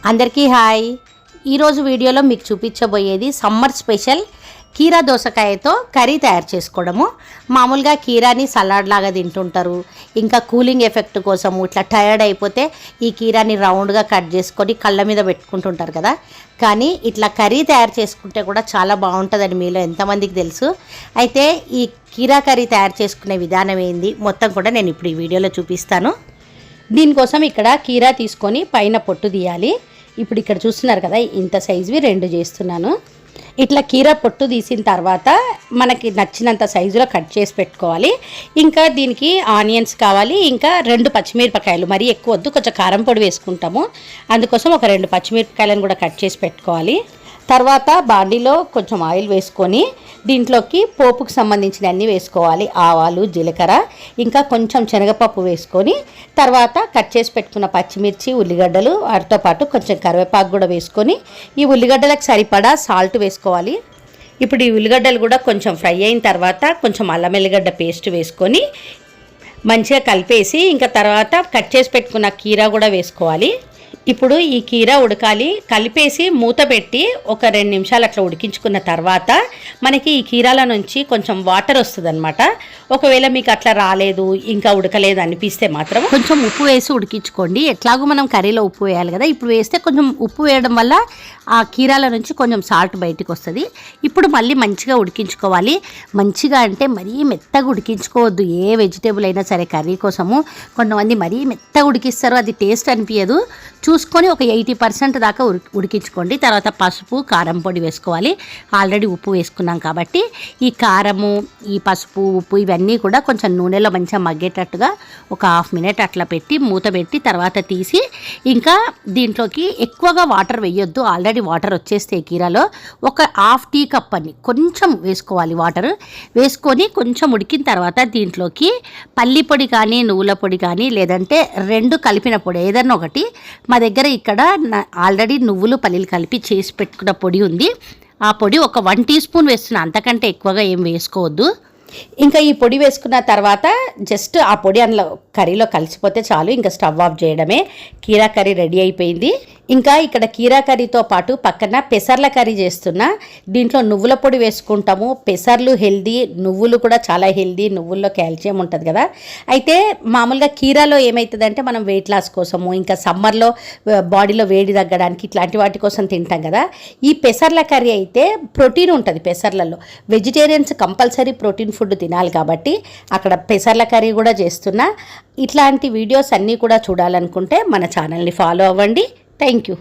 అందరికీ హాయ్. ఈరోజు వీడియోలో మీకు చూపించబోయేది సమ్మర్ స్పెషల్ కీరా దోసకాయతో కర్రీ తయారు చేసుకోవడము. మామూలుగా కీరాని సలాడ్ లాగా తింటుంటారు. ఇంకా కూలింగ్ ఎఫెక్ట్ కోసము ఇట్లా టైర్డ్ అయిపోతే ఈ కీరాని రౌండ్గా కట్ చేసుకొని కళ్ళ మీద పెట్టుకుంటుంటారు కదా. కానీ ఇట్లా కర్రీ తయారు చేసుకుంటే కూడా చాలా బాగుంటుందని మీలో ఎంతమందికి తెలుసు? అయితే ఈ కీరా కర్రీ తయారు చేసుకునే విధానం ఏంది మొత్తం కూడా నేను ఇప్పుడు ఈ వీడియోలో చూపిస్తాను. దీనికోసం ఇక్కడ కీరా తీసుకొని పైన పొట్టు తీయాలి. ఇప్పుడు ఇక్కడ చూస్తున్నారు కదా, ఇంత సైజువి 2 చేస్తున్నాను. ఇట్లా కీరా పొట్టు తీసిన తర్వాత మనకి నచ్చినంత సైజులో కట్ చేసి పెట్టుకోవాలి. ఇంకా దీనికి ఆనియన్స్ కావాలి, ఇంకా 2 పచ్చిమిరపకాయలు, మరీ ఎక్కువ వద్దు, కొంచెం కారం పొడి వేసుకుంటాము, అందుకోసం ఒక 2 పచ్చిమిరపకాయలను కూడా కట్ చేసి పెట్టుకోవాలి. తర్వాత బాండీలో కొంచెం ఆయిల్ వేసుకొని దీంట్లోకి పోపుకు సంబంధించిన అన్నీ వేసుకోవాలి. ఆవాలు, జీలకర్ర, ఇంకా కొంచెం శనగపప్పు వేసుకొని తర్వాత కట్ చేసి పెట్టుకున్న పచ్చిమిర్చి, ఉల్లిగడ్డలు, వాటితో పాటు కొంచెం కరివేపాకు కూడా వేసుకొని ఈ ఉల్లిగడ్డలకు సరిపడా సాల్ట్ వేసుకోవాలి. ఇప్పుడు ఈ ఉల్లిగడ్డలు కూడా కొంచెం ఫ్రై అయిన తర్వాత కొంచెం అల్లం వెల్లిగడ్డ పేస్ట్ వేసుకొని మంచిగా కలిపేసి ఇంకా తర్వాత కట్ చేసి పెట్టుకున్న కీరా కూడా వేసుకోవాలి. ఇప్పుడు ఈ కీరా ఉడకాలి. కలిపేసి మూత పెట్టి ఒక 2 నిమిషాలు అట్లా ఉడికించుకున్న తర్వాత మనకి ఈ కీరాల నుంచి కొంచెం వాటర్ వస్తుంది అనమాట. ఒకవేళ మీకు అట్లా రాలేదు, ఇంకా ఉడకలేదు అనిపిస్తే మాత్రం కొంచెం ఉప్పు వేసి ఉడికించుకోండి. ఎట్లాగో మనం కర్రీలో ఉప్పు వేయాలి కదా, ఇప్పుడు వేస్తే కొంచెం ఉప్పు వేయడం వల్ల ఆ కీరాల నుంచి కొంచెం సాల్ట్ బయటికి వస్తుంది. ఇప్పుడు మళ్ళీ మంచిగా ఉడికించుకోవాలి. మంచిగా అంటే మరీ మెత్తగా ఉడికించుకోవద్దు. ఏ వెజిటేబుల్ అయినా సరే కర్రీ కోసము కొంతమంది మరీ మెత్తగా ఉడికిస్తారు, అది టేస్ట్ అనిపించదు. చూసుకొని ఒక 80% దాకా ఉడికించుకోండి. తర్వాత పసుపు, కారం పొడి వేసుకోవాలి. ఆల్రెడీ ఉప్పు వేసుకున్నాం కాబట్టి ఈ కారము, ఈ పసుపు, ఉప్పు ఇవన్నీ కూడా కొంచెం నూనెలో మంచిగా మగ్గేటట్టుగా ఒక 1/2 మినిట్ అట్లా పెట్టి మూత పెట్టి తర్వాత తీసి ఇంకా దీంట్లోకి ఎక్కువగా వాటర్ వేయొద్దు. ఆల్రెడీ వాటర్ వచ్చేస్తే కీరాలో ఒక 1/2 టీ కప్ అని కొంచెం వేసుకోవాలి. వాటర్ వేసుకొని కొంచెం ఉడికిన తర్వాత దీంట్లోకి పల్లి పొడి కానీ, నువ్వుల పొడి కానీ, లేదంటే 2 కలిపిన పొడి ఏదన్నా ఒకటి. మా దగ్గర ఇక్కడ ఆల్రెడీ నువ్వులు, పల్లీలు కలిపి చేసి పెట్టుకున్న పొడి ఉంది. ఆ పొడి ఒక 1 టీ స్పూన్ వేస్తున్నా, అంతకంటే ఎక్కువగా ఏం వేసుకోవద్దు. ఇంకా ఈ పొడి వేసుకున్న తర్వాత జస్ట్ ఆ పొడి అందులో కర్రీలో కలిసిపోతే చాలు. ఇంకా స్టవ్ ఆఫ్ చేయడమే. కీరా కర్రీ రెడీ అయిపోయింది. ఇంకా ఇక్కడ కీరా కర్రీతో పాటు పక్కన పెసర్ల కర్రీ చేస్తున్నా. దీంట్లో నువ్వుల పొడి వేసుకుంటాము. పెసర్లు హెల్దీ, నువ్వులు కూడా చాలా హెల్దీ. నువ్వుల్లో కాల్షియం ఉంటుంది కదా. అయితే మామూలుగా కీరాలో ఏమవుతుందంటే మనం వెయిట్ లాస్ కోసము, ఇంకా సమ్మర్లో బాడీలో వేడి తగ్గడానికి ఇట్లాంటి వాటి కోసం తింటాం కదా. ఈ పెసర్ల కర్రీ అయితే ప్రోటీన్ ఉంటుంది పెసర్లలో. వెజిటేరియన్స్ కంపల్సరీ ప్రోటీన్ ఫుడ్ తినాలి కాబట్టి అక్కడ పెసర్ల కర్రీ కూడా చేస్తున్నా. ఇట్లాంటి వీడియోస్ అన్నీ కూడా చూడాలనుకుంటే మన ఛానల్ని ఫాలో అవ్వండి. Thank you.